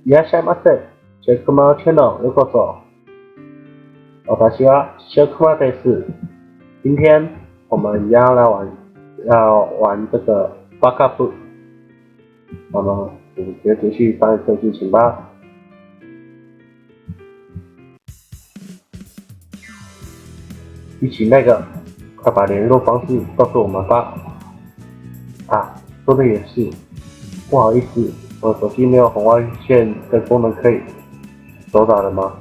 いらっしゃいませ。チェックマンチャンネルようこそ。私はシェクマです。今天我们要玩这个 backup。那么我们直接继续上一次剧情吧。一起那个，快把联络方式告诉我们吧。啊，说的也是，不好意思，我手机没有红外线的功能可以手打了吗？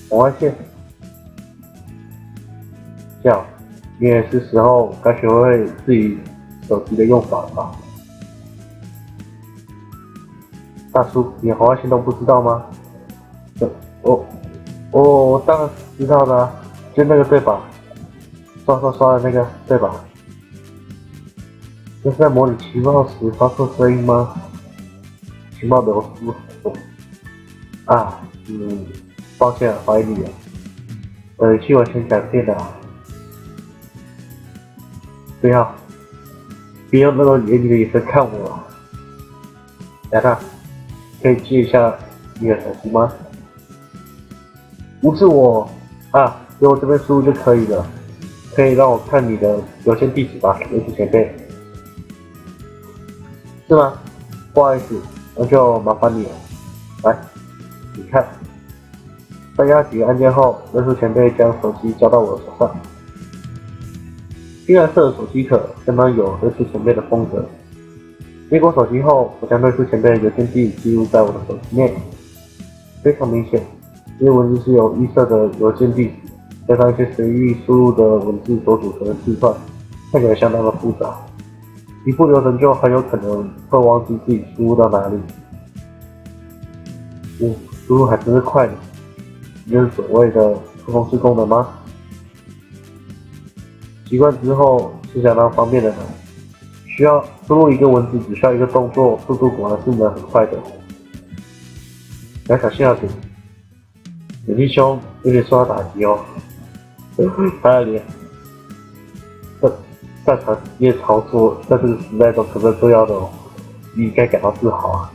红外线，这样，你也是时候该学会自己手机的用法了吧？大叔，你红外线都不知道吗？我当然知道的啊，就那个对吧？刷的那个对吧？这是在模拟情报时发出声音吗？情报流失啊，抱歉，怀疑你了，我的语气完全改变了。不要，别用那种严厉的眼神看我。亚娜，可以借一下你的手机吗？不是我啊，由我这边输入就可以了。可以让我看你的邮件地址吧，有请前辈。是吗？不好意思，那就麻烦你了。来，你看，在压几个按键后，认输前辈将手机交到我的手上。金蓝色的手机壳相当有认输前辈的风格。接过手机后，我将认输前辈的邮件地址记录在我的手机内。非常明显，这些文字是由预设的邮件地址加上一些随意输入的文字所组成的字串，看起来相当的复杂。一不留神就很有可能会忘记自己输入到哪里。输入还真是快的，这是所谓的触控式功能吗？习惯之后是相当方便的呢。需要输入一个文字只需要一个动作，速度果然是能很快的。要小心啊，你弟兄有点受到打击哦。他的脸，擅长职业操作，在这个时代中可是重要的哦，你应该感到自豪啊！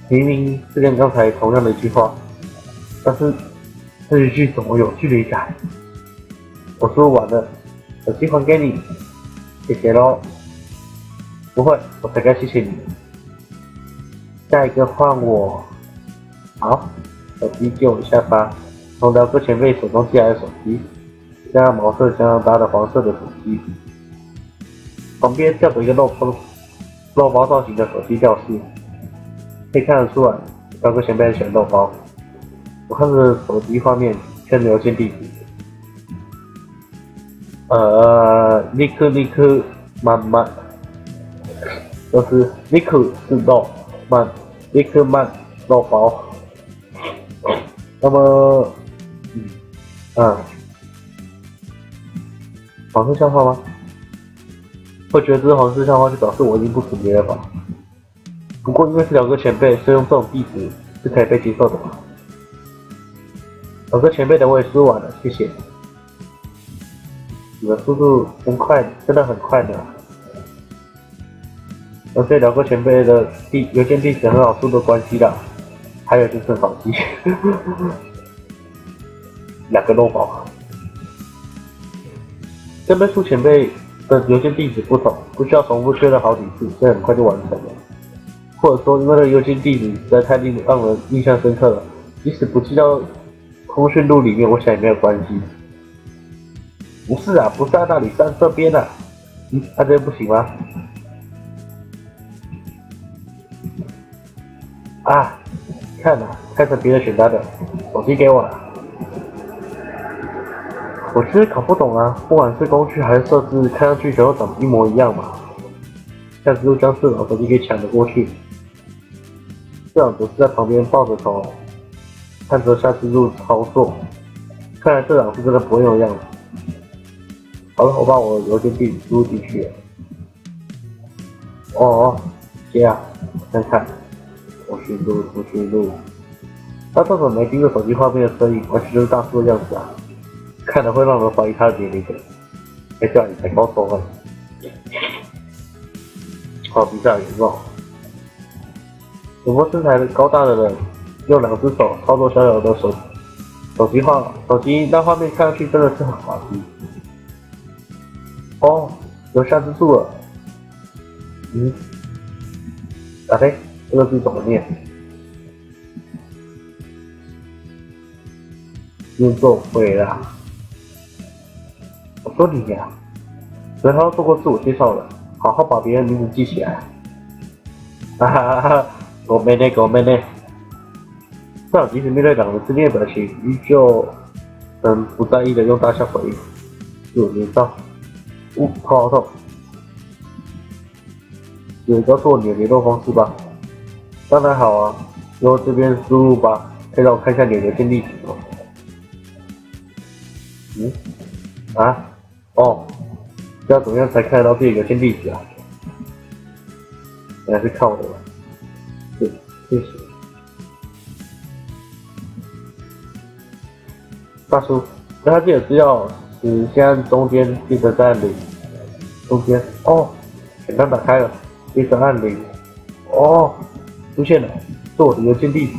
明明是跟刚才同样的一句话，但是这一句怎么有距离感？我输入完了，手机还给你，谢谢咯。不会，我才该谢谢你。下一个换我。好，手机借我一下吧。从辽哥前辈手中借来的手机，加上毛色相当搭的黄色的手机，旁边吊着一个肉包造型的手机吊饰，可以看得出来，辽哥前辈喜欢肉包。我看着手机画面，签邮件地址。尼克慢，就是尼克是肉慢，尼克慢肉包。那么，黄色笑话吗？会觉得这是黄色笑话，就表示我已经不识别了吧？不过因为是辽哥前辈，所以用这种地址是可以被接受的吧？辽哥前辈的我也输完了，谢谢。你的速度真快，真的很快呢。而且辽哥前辈的邮件地址很好输的关系啦。还有就是手机，两个肉包。跟背书前辈的邮件地址不同，不需要重复确认好几次，所以很快就完成了。或者说，因为这个邮件地址实在太让人印象深刻了，即使不记到通讯录里面，我想也没有关系。不是啊，那里，在这边啊。这边不行吗？啊，看成别的选单的，手机给我了。我其实搞不懂啊，不管是工具还是设置，看上去全都长得一模一样嘛。下次就将社长手机给抢了过去。社长则是在旁边抱着头，看着夏之助操作。看来社长是真的不会用样子。好了，我把我邮件地址输入进去了。接啊，看看。通讯录。他这种没盯着手机画面的声音，完全就是大叔的样子啊！看了会让人怀疑他的年龄的。这样你才高中啊！好比赛严重。有过身材高大的人用2只手操作小小的手机那画面看上去真的是很滑稽。哦，有下支柱了。打开，这个字怎么念？念作回啦。我说你呀，随他做过自我介绍了，好好把别人名字记起来。哈哈哈哈，狗妹呢，狗妹呢。社长即使面对两人之间的表情，依旧不在意的用大笑回应。自我介绍。头好痛。有告诉我你的联络方式吧。当然好啊，由这边输入吧，可以让我看一下你的邮件地址吗？要怎么样才看得到自己的邮件地址啊？你还是看我的吧。对，谢谢。大叔，跟他借的资料是先按中间，接着再按0。中间简单打开了，接着按0。出现了，是我的邮件地址。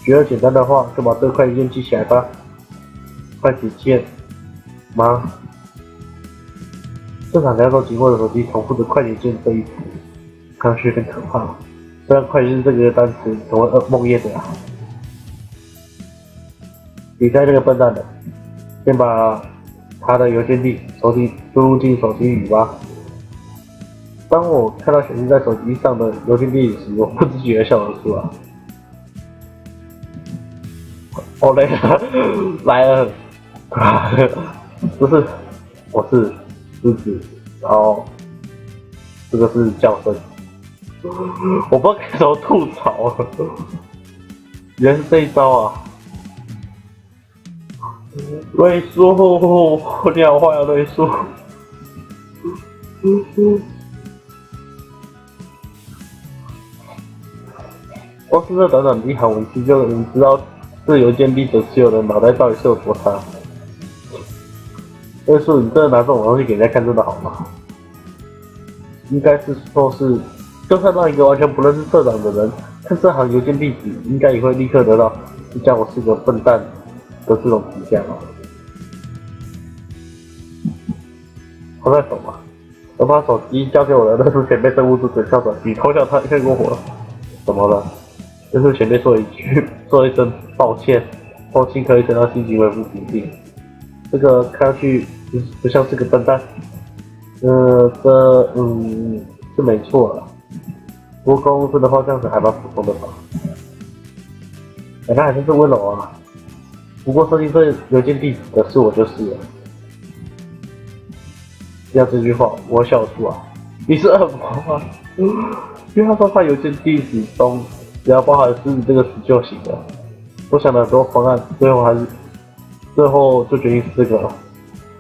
觉得简单的话，就把这块邮件记起来吧。快捷键吗？正常两手紧握的手机重复着快捷键这一词，看上去有点可怕。虽然快捷键这个单词成为噩梦魇的啊。你猜这个笨蛋的，先把他的邮件地输入进手机里吧。当我看到显示在手机上的邮件地址时，我不自觉地笑了出来。累了，来了，我是狮子，然后这个是叫声，我不知道该怎么吐槽了，原来是这一招啊！瑞叔，你好坏啊，瑞叔！光是这短短的一行文字就能知道这邮件地址持有人脑袋到底是有多差。瑞叔，你真的拿这种东西给人家看真的好吗？应该是说是，就算让一个完全不认识社长的人看这行邮件地址，应该也会立刻得到你讲我是个笨蛋的这种评价吧。我在手嘛，我把手机交给我的那是前辈生物组嘴笑转机，偷笑他看过我了。怎么了？就是前辈说了一声抱歉，后顷刻一声让心情恢复平静。这个看上去不像是个笨蛋。是没错了。不过公司的话这样子还蛮普通的吧。他还真是温柔啊。不过设定这邮件地址的是我就是了。听到这句话，我笑出来。你是恶魔吗？因为他说他邮件地址中只要包含狮子这个词就行了。我想了很多方案，最后就决定是这个了。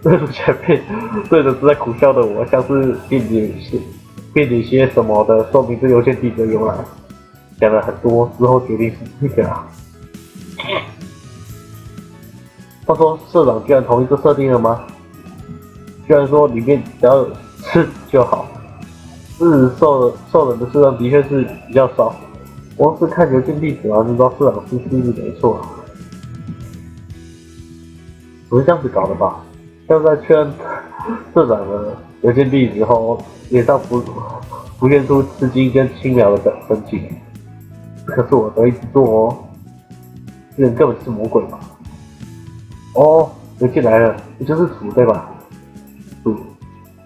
对着前辈对着正在苦笑的我，像是并解些什么的说明这邮件地址的由来。讲了很多之后决定是这个啊。他说社长居然同意这设定了吗？居然说里面只要有狮子就好。受人的数量的确是比较少，光是看邮件地址啊，就知道社长是狮子没错。不是这样子搞的吧？要在确认社长的邮件地址后，脸上浮现出吃惊跟轻描的神情。可是我都一直做哦，这人根本是魔鬼嘛！邮件来了，你就是主对吧？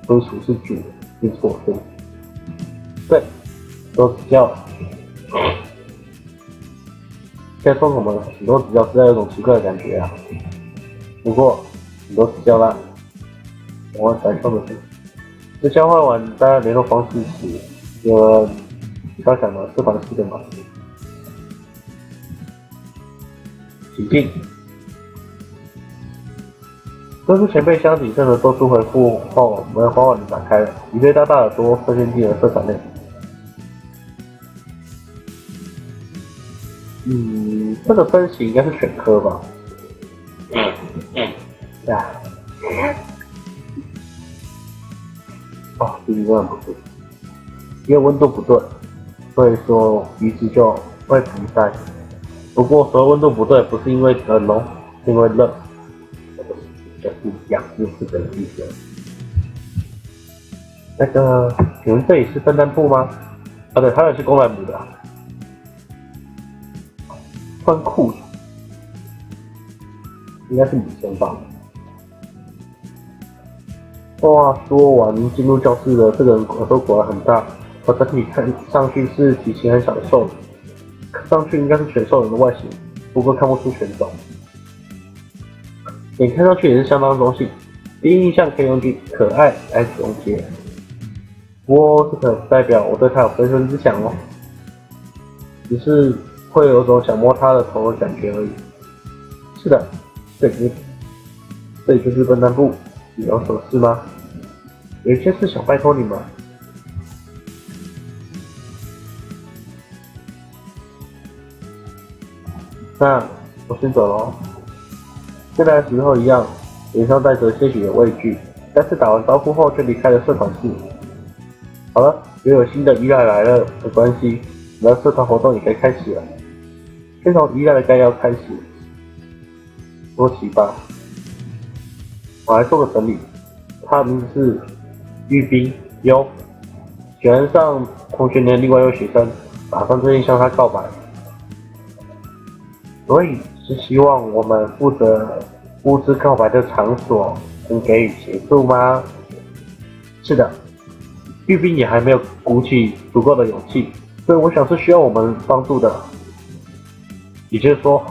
主是主，没错对。对，都指教了。现在说什么很多指教实在有种奇怪的感觉啊。不过很多指教啦，我想说的是，在交换完大家联络方式时，有人刚想了这款事的吗？请进。这是前辈相谨慎的做出回复后，门缓缓地打开了，一对大大耳朵射进进了社场内。这个分析应该是选科吧。自己真的不错。因为温度不对，所以说鱼只就会疲怠。不过所谓温度不对，不是因为冷哦，是因为热，这不一样，又是这个意思。那个，请问这里是分担部吗？啊，对，他那是公然母的。穿裤子，应该是女生吧。话说完进入教室的这个人耳朵果然很大，我整体看上去是体型很小的瘦子，看上去应该是全兽人的外形，不过看不出犬种。脸看上去也是相当中性，第一印象可以用句可爱来总结。不过这可不代表我对他有分身之想哦，只是会有种想摸他的头的感觉而已。是的，这里就是分担部，你有什么事吗？有一件事想拜托你们。那我先走喽。跟来的时候一样，脸上带着些许的畏惧，但是打完招呼后就离开了社团室。好了，又有新的依赖来了，没关系，我的社团活动也可以开始了。先从依赖的概要开始说起吧。我来做个整理，他的名字是玉冰优，喜欢上同学年另外一位学生，打算最近向他告白，所以是希望我们负责布置告白的场所，能给予协助吗？是的，玉冰也还没有鼓起足够的勇气，所以我想是需要我们帮助的。也就是说，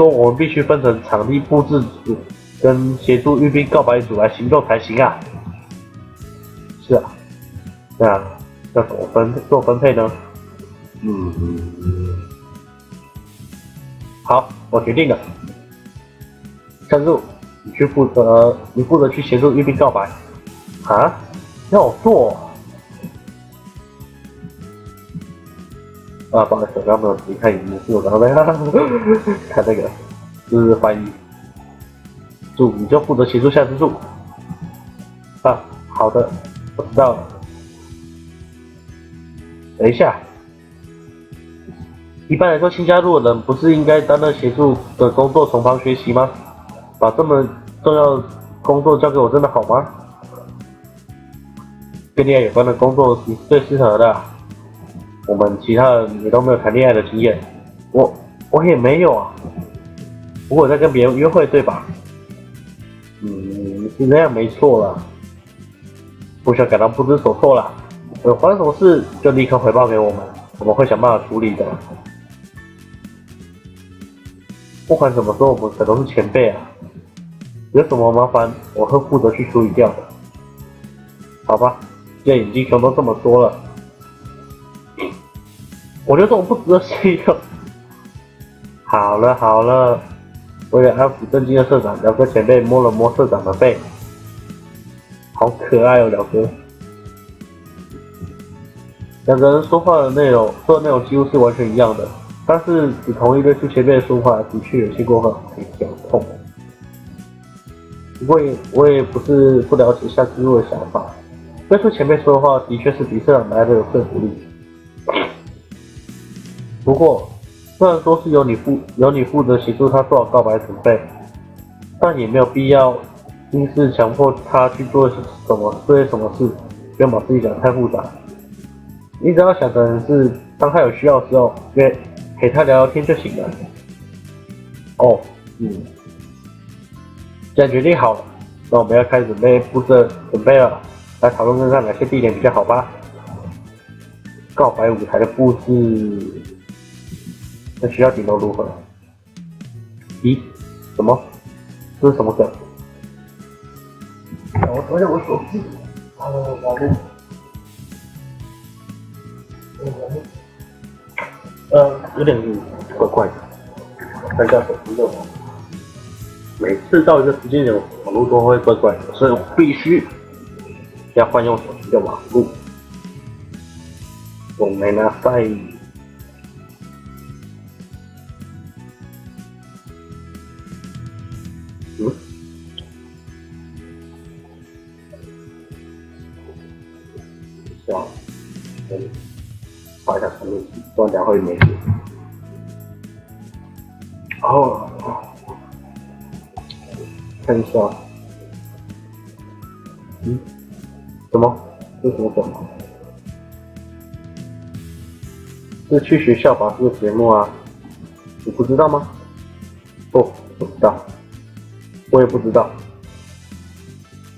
我们必须分成场地布置组跟协助玉冰告白组来行动才行啊。是啊，那要怎么做分配呢？好，我决定了。深入，你负责去协助玉冰告白。啊？要我做？啊，不好意思，我刚刚没有仔细看荧幕，是我刚刚在看那个，就是翻译。主，你就负责协助夏之助。啊，好的，我知道了。等一下，一般来说，新加入的人不是应该担任协助的工作，从旁学习吗？把这么重要的工作交给我，真的好吗？跟恋爱有关的工作你是最适合的。我们其他人也都没有谈恋爱的经验，我也没有啊。不过我在跟别人约会，对吧？是这样没错啦。不需要感到不知所措啦。有发生什么事就立刻回报给我们，我们会想办法处理的。不管怎么说，我们可都是前辈啊，有什么麻烦我会负责去处理掉的。好吧，既然眼镜熊都这么说了。我觉得这种不值得信用。好了，为了安抚震惊的社长，两个前辈摸了摸社长的背，好可爱哦，两个。两个人说的内容几乎是完全一样的，但是只同意对出前辈的说话，的确有些过分，很绞痛。不过我也不是不了解夏之路的想法，对出前辈说的话，的确是比社长来的有说服力。不过，虽然说是由你负责协助他做好告白准备，但也没有必要硬是强迫他去做些什么事，不用把自己想太复杂。你只要想的是，当他有需要的时候，陪他聊聊天就行了。既然决定好了，那我们要开始准备了，来讨论看看哪些地点比较好吧。告白舞台的布置。在学校顶楼如何？咦？什么？这是什么梗？我找一下我手机。网络。有点怪怪的。看一下手机的网。每次到一个时间点，网络都会怪怪的，所以我必须要换用手机的网络。我没拿塞。画一下传讯息，不然等下会没电。哦，看一下，什么？为什么什么？是去学校吧？这个节目啊，你不知道吗？哦，不知道，我也不知道，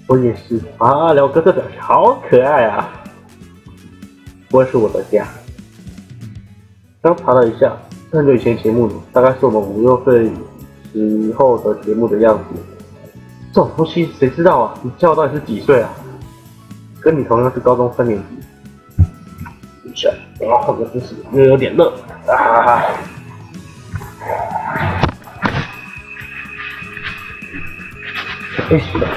我也是啊。辽哥这表情好可爱啊！不会是我的家。刚查了一下，很久以前节目里，大概是我们5、6岁时候的节目的样子。这种东西谁知道啊？你叫到底是几岁啊？跟你同样是高中3年级。一下，我要换个姿势，因为有点热啊。可以洗的，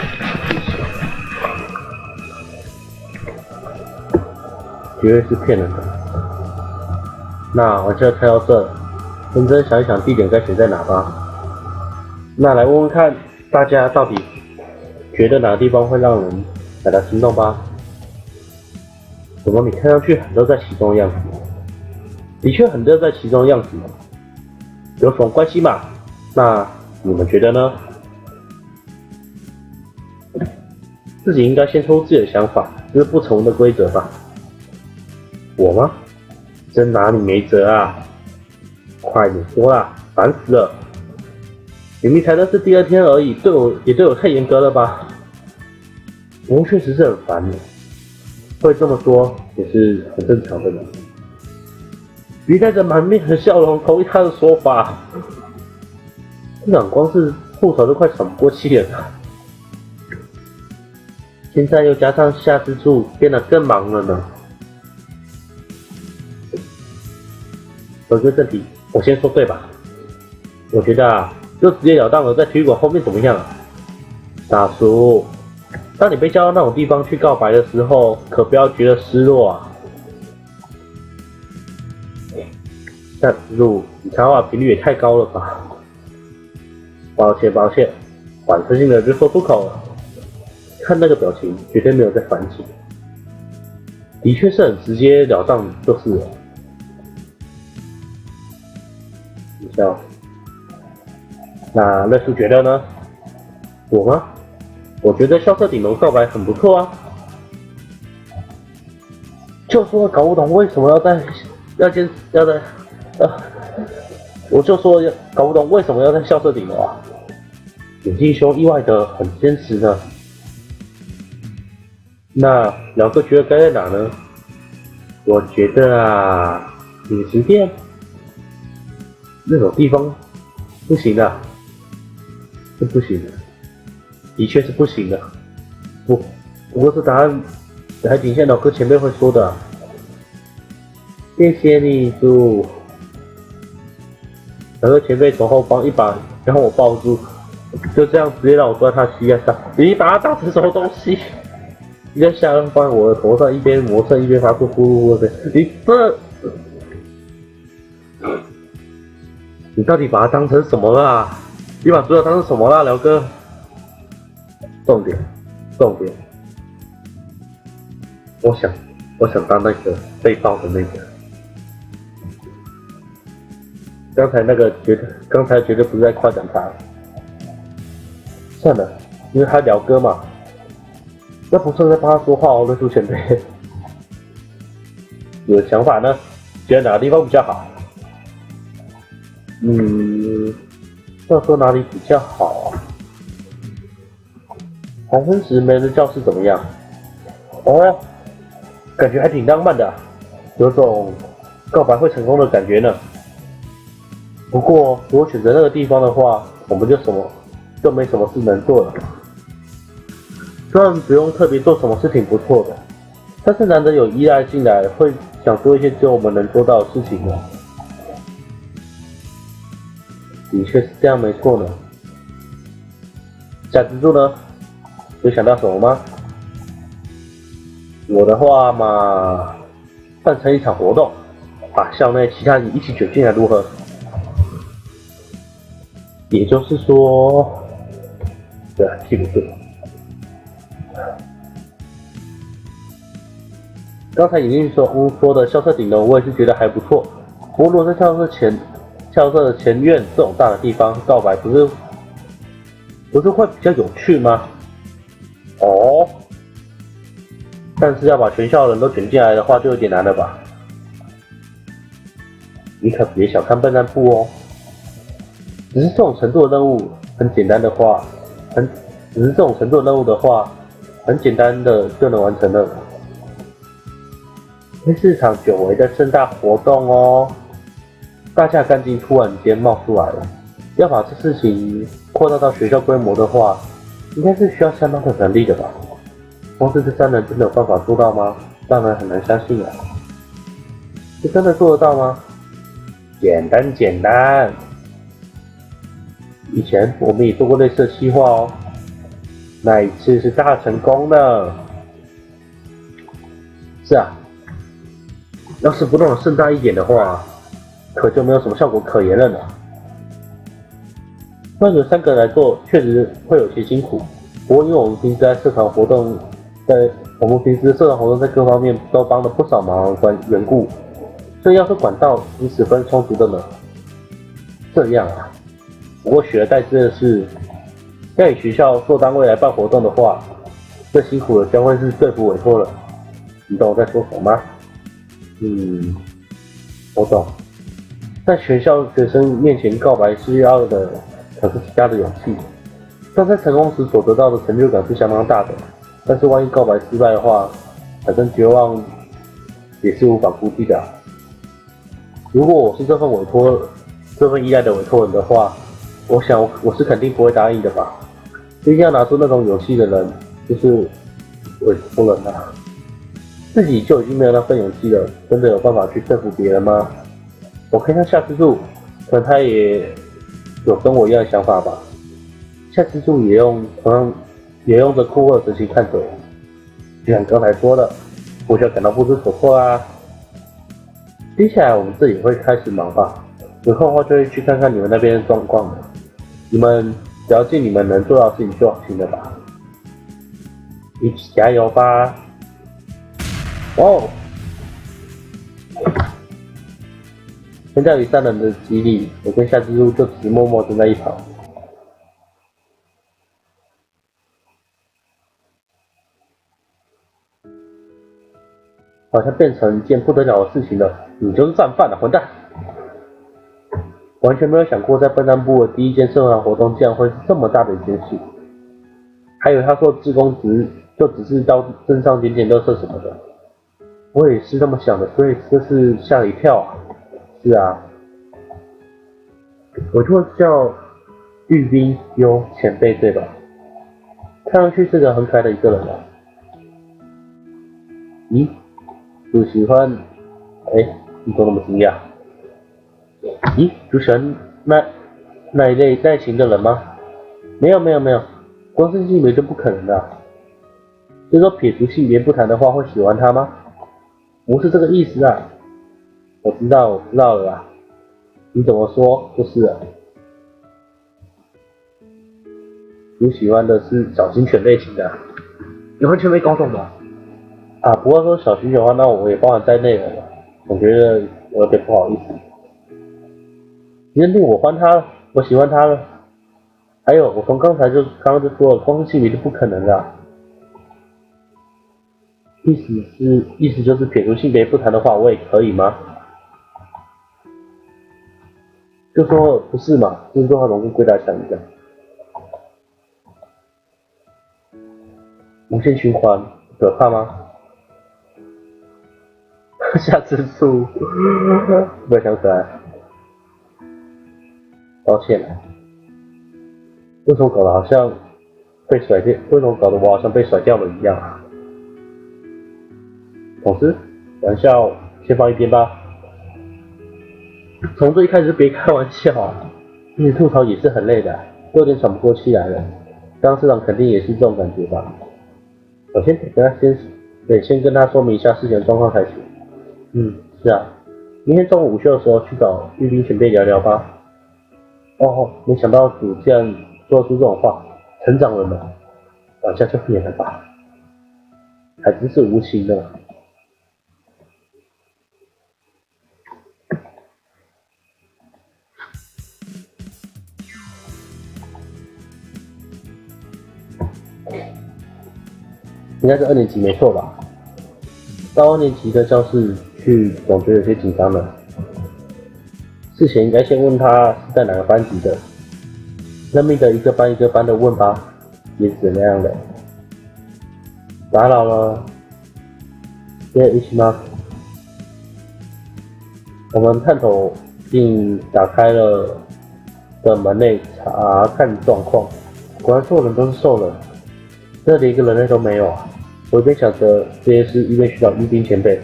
绝对是骗人的。那我就猜到这，认真想一想地点该选在哪吧。那来问问看大家到底觉得哪个地方会让人感到心动吧？怎么你看上去很乐在其中的样子？的确很乐在其中的样子，有什么关系嘛？那你们觉得呢？自己应该先说出自己的想法，这是不成文的规则吧？我吗？真拿你没辙啊！快点说啦，烦死了！明明才认识第2天而已，对我太严格了吧？不过确实是很烦的，会这么说也是很正常的嘛。鱼带着满面的笑容同意他的说法，这场光是吐槽都快喘不过气了，现在又加上夏之助，变得更忙了呢。回归正题，我先说对吧？我觉得啊，就直截了当的在体育馆后面怎么样啊？大叔，当你被叫到那种地方去告白的时候，可不要觉得失落啊。夏之助，你插话频率也太高了吧？抱歉，反射性的就说出口了。看那个表情，绝对没有在反省，的确是很直截了当，就是了。你笑。那乐叔觉得呢？我吗？我觉得校舍顶楼告白很不错啊。就说搞不懂为什么要在我就说搞不懂为什么要在校舍顶楼啊。眼镜兄意外的很坚持呢。那两个觉得该在哪呢？我觉得啊，饮食店那种地方不行的，是不行的，的确是不行的。不过这答案还仅限老哥前辈会说的。谢谢你，猪。老哥前辈从后方一把将我抱住，就这样直接让我坐在他膝盖上。你把他当成什么东西？你在下方我的头上一边磨蹭一边发出呼噜呼噜的，你到底把它当成什么啦？你把主角当成什么啦，辽哥？重点，我想当那个被抱的那个。刚才绝对不是在夸奖他。算了，因为他辽哥嘛。那不算在帮他说话哦，乐叔前辈。有想法呢？觉得哪个地方比较好？要说哪里比较好啊？黄昏时没人教室怎么样？哦，感觉还挺浪漫的，有种告白会成功的感觉呢。不过如果选择那个地方的话，我们就没什么事能做了。虽然不用特别做什么是挺不错的，但是难得有依赖进来，会想做一些只有我们能做到的事情呢。的确是这样，没错呢。夏之助呢？有想到什么吗？我的话嘛，办成一场活动，把校内其他人一起卷进来，如何？也就是说，对啊，记不住。刚才尹运说的校舍顶楼，我也是觉得还不错。不过，如果在校舍的前院这种大的地方告白，不是会比较有趣吗？哦，但是要把全校人都卷进来的话，就有点难了吧？你可别小看笨蛋部哦，只是这种程度的任务很简单的话，很简单的就能完成了。是场久违的盛大活动哦，大家干劲突然间冒出来了。要把这事情扩大到学校规模的话，应该是需要相当的能力的吧？光是这3人真的有办法做到吗？让人很难相信啊！是真的做得到吗？简单。以前我们也做过类似的计划哦，那一次是大成功的。是啊，要是不弄得盛大一点的话，可就没有什么效果可言了呢。换成3个人来做，确实会有些辛苦。不过因为我们平时在社团活动，在各方面都帮了不少忙的缘故，所以要是管道也十分充足的呢。这样啊，不过取而代之的是，要以学校做单位来办活动的话，最辛苦的将会是队服委托了。你懂我在说什么吗？我懂。在学校学生面前告白是要的，可是极大的勇气。但在成功时所得到的成就感是相当大的。但是万一告白失败的话，产生绝望也是无法估计的。如果我是这份依赖的委托人的话，我想我是肯定不会答应的吧。毕竟要拿出那种勇气的人，就是委托人啊。自己就已经没有那份勇气了，真的有办法去说服别人吗？我看看夏之助，可能他也有跟我一样的想法吧。夏之助也用着酷愕的神情看着我，就像刚才说的，我就感到不知所措啦。接下来我们这里会开始忙吧，有空的话就会去看看你们那边的状况了。你们只要尽你们能做到的事情就行了吧。一起加油吧！哦，相较于3人的激励，我跟夏之助就只是默默站在一旁。好像变成一件不得了的事情了。你就是战犯了，混蛋！完全没有想过，在笨蛋部的第一件社团活动竟然会是这么大的一件事。还以为他说志工就只是到镇上捡垃圾什么的。我也是这么想的，所以这是吓了一跳啊。是啊，我就叫玉冰优前辈对吧？看上去是个很可爱的一个人啊。咦，主喜欢？你怎么那么惊讶？咦，主喜欢那一类类型的人吗？没有，光是性别就不可能的啊。就说撇除性别不谈的话，会喜欢他吗？不是这个意思啊。我知道了啦。你怎么说就是了。你喜欢的是小型犬类型的，你完全没搞懂吧？啊，不过说小型犬的话，那我也包含在内了。我觉得我有点不好意思。你认定我喜欢他了？还有，我从刚刚就说了，光是性别就不可能了。意思就是撇除性别不谈的话，我也可以吗？就说不是嘛，就是说话总是归大强一样。无限循环，可怕吗？下次数，不要想可爱。抱歉了，为什么搞得好像被甩掉？为什么搞得我好像被甩掉了一样啊？总之，玩笑先放一边吧。从这一开始就别开玩笑，一直吐槽也是很累的，都有点喘不过气来了。刚刚社长肯定也是这种感觉吧？我先跟他说明一下事情的状况才行。是啊，明天中午午休的时候去找玉冰前辈聊聊吧。哦，没想到主竟然说出这种话，成长了呢，往下就免了吧，还真是无情的。应该是2年级没错吧？到2年级的教室去，总觉得有些紧张了。事前应该先问他是在哪个班级的，认命的一个班一个班的问吧，也只能那样了。打扰了，也一起吗？我们探头并打开了的门内查看状况，果然所有人都是瘦人，这里一个人类都没有啊！我一边想着这件事，一边寻找御兵前辈。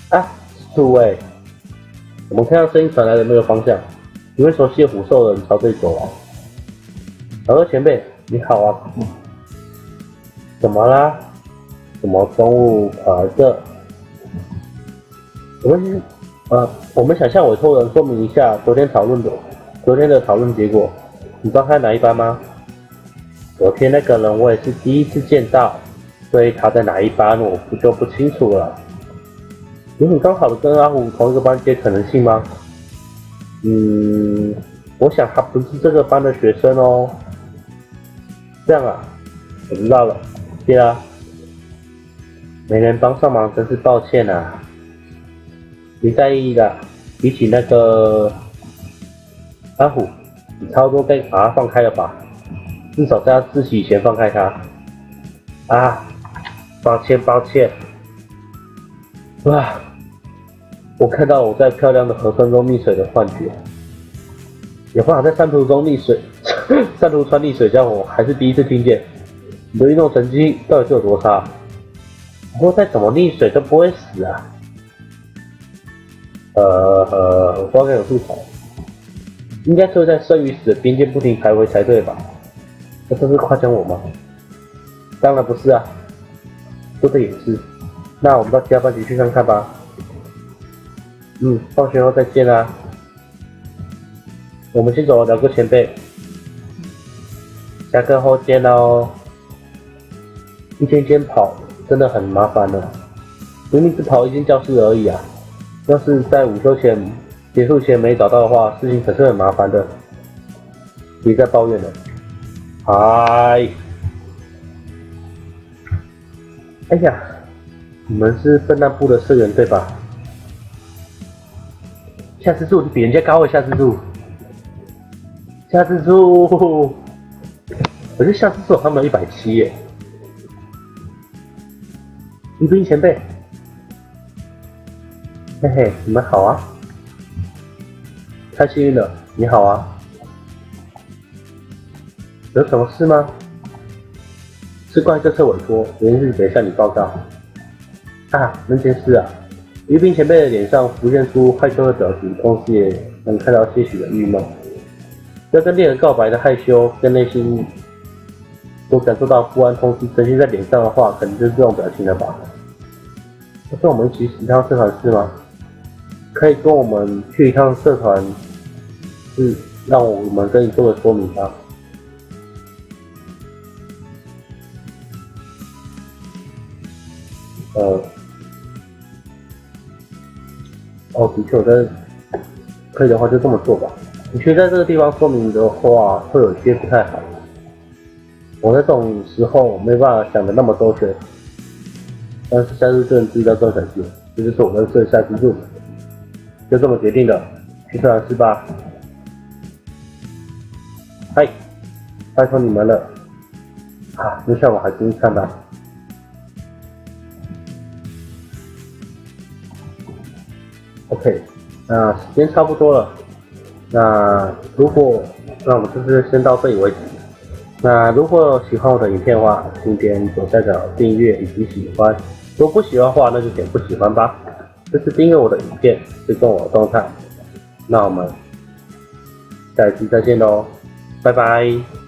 啊，诸位，我们看到声音传来的那个方向，一位熟悉的虎兽人朝这里走来。老二前辈，你好啊！怎么啦？什么中午跑来这？我们想向委托人说明一下昨天的讨论结果。你知道他哪一班吗？昨天那个人我也是第一次见到，所以他在哪一班我就不清楚了。有你刚好的跟阿虎同一个班级可能性吗？我想他不是这个班的学生哦。这样啊，我知道了，谢啦。没人帮上忙，真是抱歉啊。别在意的，比起那个阿虎，你差不多该把他放开了吧？至少在他自习以前放开他。啊，抱歉。哇，我看到我在漂亮的河川中溺水的幻觉，有办法在山途中溺水，山途穿溺水这样我还是第一次听见。你的运动成绩到底是有多差？不过再怎么溺水都不会死啊。我不知道该有吐槽，应该是会在生与死的边界不停徘徊才对吧？这是夸奖我吗？当然不是啊，说的也是。那我们到其他班级去看看吧。放学后再见啦。我们先走了，聊个前辈。下课后见喽。一天天跑真的很麻烦了，明明只跑一间教室而已啊。要是在午休前结束前没找到的话，事情可是很麻烦的。别再抱怨了。嗨，哎呀，你们是笨蛋部的社员对吧？夏之助，你比人家高了，夏之助。可是夏之助他们有170耶。御兵前辈。嘿嘿，你们好啊！太幸运了，你好啊！有什么事吗？是关于这次委托，原因是得向你报告。啊，那件事啊，御兵前辈的脸上浮现出害羞的表情，同时也能看到些许的郁闷。要跟猎人告白的害羞跟内心所感受到不安，同时呈现在脸上的话，可能就是这种表情了吧？要跟我们一起一趟社团是吗？可以跟我们去一趟社团，是让我们跟你做个说明吧。的确，但可以的话就这么做吧。你去在这个地方说明的话，会有些不太好。我在这种时候没办法想的那么周全，但是夏日就能知道这才行，这就是我认识的夏之助。就这么决定了，去社团是吧？嗨，拜托你们了。啊，那效果还真看吧。OK， 那时间差不多了。那我们这次先到这里为止。那如果喜欢我的影片的话，请点左下角订阅以及喜欢。如果不喜欢的话，那就点不喜欢吧。这是订阅我的影片，追踪我的动态。那我们下一期再见喽，拜拜。